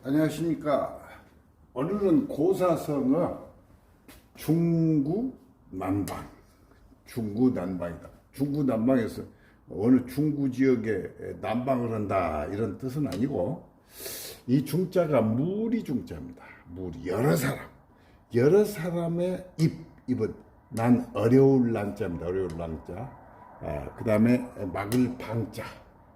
안녕하십니까. 오늘은 고사성어 중구난방, 중구난방이다. 중구난방에서 어느 중구 지역에 난방을 한다 이런 뜻은 아니고, 이 중자가 무리 중자입니다. 무리, 여러 사람의 입은 난 어려울 난자입니다. 어려울 난자. 그 다음에 막을 방자.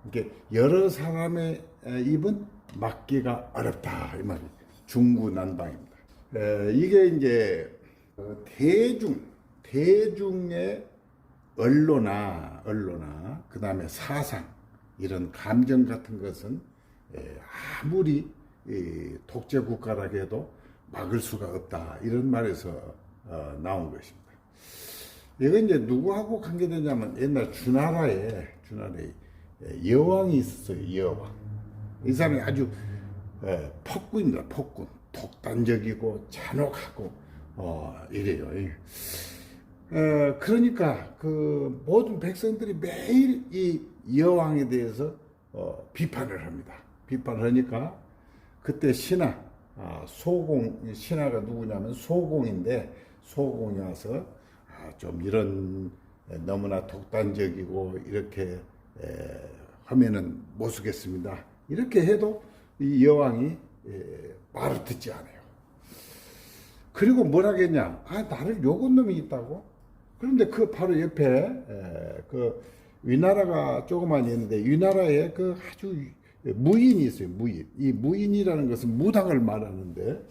이게 여러 사람의 입은 막기가 어렵다 이 말이 중구난방입니다. 이게 이제 대중의 언론나 그 다음에 사상 이런 감정 같은 것은 아무리 독재 국가라고 해도 막을 수가 없다 이런 말에서 나온 것입니다. 이건 이제 누구하고 관계되냐면 옛날 주나라에 여왕이 있었어요. 여왕. 이 사람이 아주 폭군입니다. 폭군. 독단적이고 잔혹하고 이래요. 그러니까 그 모든 백성들이 매일 이 여왕에 대해서 비판을 합니다. 비판을 하니까 그때 신하가 누구냐면 소공인데, 소공이 와서 좀 이런 너무나 독단적이고 이렇게 하면은 못 쓰겠습니다. 이렇게 해도 이 여왕이 말을 듣지 않아요. 그리고 뭐라겠냐? 나를 욕한 놈이 있다고? 그런데 그 바로 옆에 그 위나라가 조그만 있는데, 위나라에 그 아주 무인이 있어요. 무인. 이 무인이라는 것은 무당을 말하는데,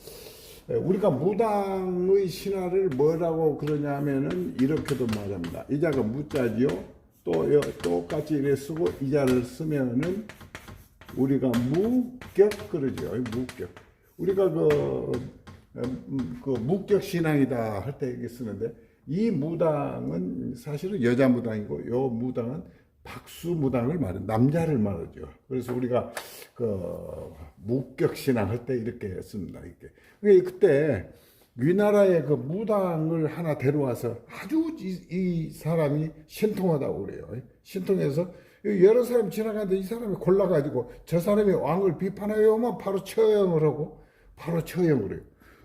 우리가 무당의 신화를 뭐라고 그러냐면은 이렇게도 말합니다. 이자가 무자지요. 또 똑같이 이래 쓰고 이자를 쓰면은 우리가 무격 그러죠. 무격. 우리가 그 무격 신앙이다 할 때 이렇게 쓰는데, 이 무당은 사실은 여자 무당이고, 요 무당은 박수 무당을 남자를 말하죠. 그래서 우리가 그 무격 신앙 할 때 이렇게 씁니다. 이렇게. 그때 위나라에 그 무당을 하나 데려와서 아주 이 사람이 신통하다고 그래요. 신통해서 여러 사람 지나가는데 이 사람이 골라가지고 저 사람이 왕을 비판하여만 바로 처형을 하고 바로 처형을 해요.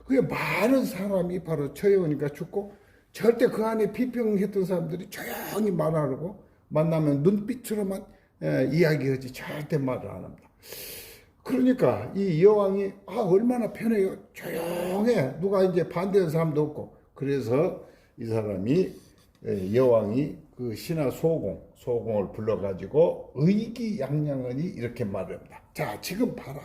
그게 많은 사람이 바로 처형하니까 죽고, 절대 그 안에 비평했던 사람들이 조용히 말 안 하고 만나면 눈빛으로만 이야기하지 절대 말을 안 합니다. 그러니까 이 여왕이 얼마나 편해요. 조용해. 누가 이제 반대하는 사람도 없고. 그래서 이 사람이 여왕이 그 신하 소공을 불러가지고 의기양양하니 이렇게 말합니다. 자, 지금 봐라.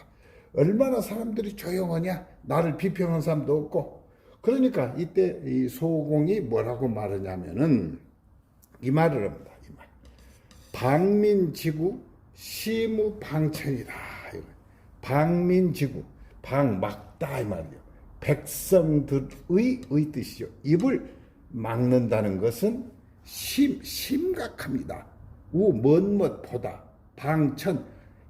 얼마나 사람들이 조용하냐. 나를 비평하는 사람도 없고. 그러니까 이때 이 소공이 뭐라고 말하냐면은 이 말을 합니다. 이 말. 방민지구 시무방천이다. 방민지구, 막다 이 말이요. 백성들의 뜻이죠. 입을 막는다는 것은 심각합니다. 먼못보다 방천,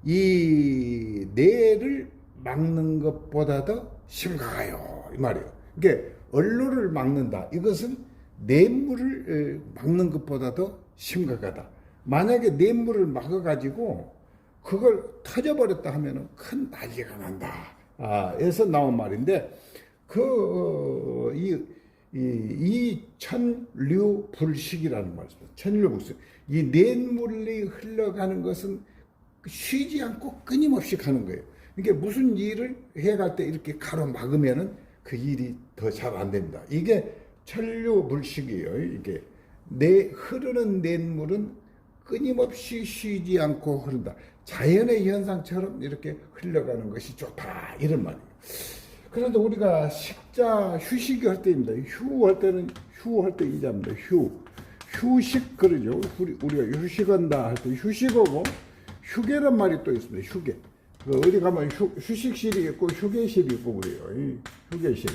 이 뇌를 막는 것보다 더 심각해요 이 말이에요. 그러니까 언론을 막는다, 이것은 뇌물을 막는 것보다 더 심각하다. 만약에 뇌물을 막아가지고 그걸 터져버렸다 하면은 큰 난리가 난다. 에서 나온 말인데, 이 천류불식이라는 말입니다. 천류불식. 이 뇌물이 흘러가는 것은 쉬지 않고 끊임없이 가는 거예요. 이게 무슨 일을 해갈 때 이렇게 가로막으면은 그 일이 더 잘 안 됩니다. 이게 천류불식이에요. 이게 흐르는 뇌물은 끊임없이 쉬지 않고 흐른다. 자연의 현상처럼 이렇게 흘러가는 것이 좋다 이런 말이에요. 그런데 우리가 휴식이 할 때입니다. 휴할 때 이자입니다. 휴식 그러죠. 우리가 휴식한다 할 때 휴식하고 휴게란 말이 또 있습니다. 휴게. 어디 가면 휴식실이 있고 휴게실이 있고 그래요. 휴게실.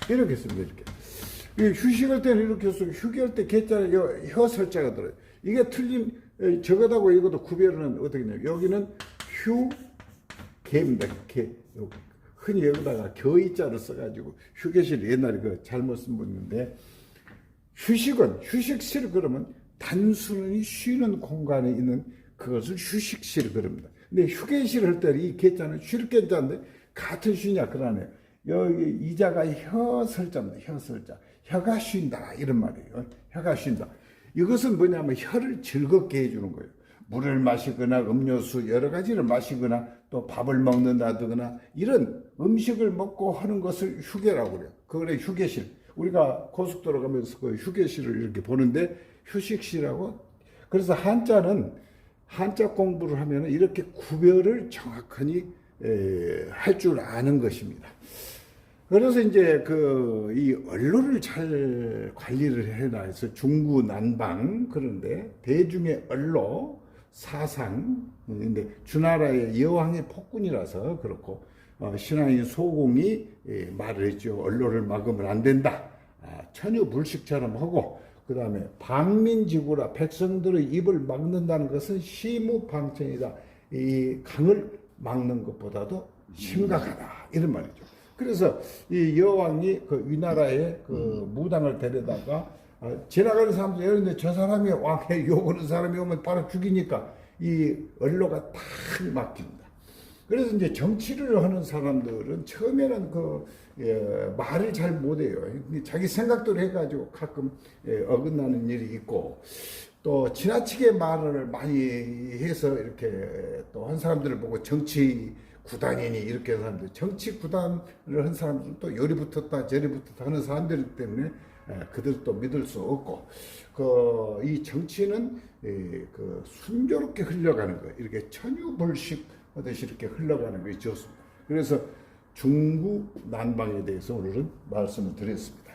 이렇게 씁니다. 이렇게. 휴식할 때는 이렇게 쓰고, 휴게할 때 개자는 혀 설자가 들어요. 이게 틀린, 저거하고 이것도 구별은 어떻게 되냐면, 여기는 개입니다. 개. 흔히 여기다가 겨이자를 써가지고, 휴게실 옛날에 그 잘못 쓴 분인데, 휴식실 그러면 단순히 쉬는 공간에 있는 그것을 휴식실 그럽니다. 근데 휴게실 할 때 이 개자는 쉴 개자인데 같은 쉬냐 그러네요. 여기 이자가 혀설자입니다. 혀설자. 혀가 쉰다 이런 말이에요. 혀가 쉰다. 이것은 뭐냐면 혀를 즐겁게 해주는 거예요. 물을 마시거나 음료수 여러 가지를 마시거나 또 밥을 먹는다거나 이런 음식을 먹고 하는 것을 휴게라고 그래요. 그거를 휴게실. 우리가 고속도로 가면서 그 휴게실을 이렇게 보는데 휴식실하고 그래서 한자 공부를 하면 이렇게 구별을 정확하게 할 줄 아는 것입니다. 그래서 이제 이 언론을 잘 관리를 해라 해서 중구난방 그런데 대중의 언론 사상 근데 주나라의 여왕의 폭군이라서 그렇고 신하인 소공이 말을 했죠. 언론을 막으면 안 된다. 천유불식처럼 하고 그 다음에 방민지구라 백성들의 입을 막는다는 것은 시무방천이다. 이 강을 막는 것보다도 심각하다 이런 말이죠. 그래서 이 여왕이 그 위나라의 그 무당을 데려다가 지나가는 사람들 이런데 저 사람이 왕에 욕하는 사람이 오면 바로 죽이니까 이 언로가 다 막힙니다. 그래서 이제 정치를 하는 사람들은 처음에는 말을 잘 못해요. 자기 생각대로 해가지고 가끔 어긋나는 일이 있고 또 지나치게 말을 많이 해서 이렇게 또 한 사람들을 보고 정치 구단이니 이렇게 하는 사람들 정치 구단을 한 사람들은 또 요리 붙었다 저리 붙었다 하는 사람들이기 때문에 그들도 믿을 수 없고 이 정치는 순조롭게 흘러가는 거예요. 이렇게 천유불식 하듯이 이렇게 흘러가는 것이 좋습니다. 그래서 중구난방에 대해서 오늘은 말씀을 드렸습니다.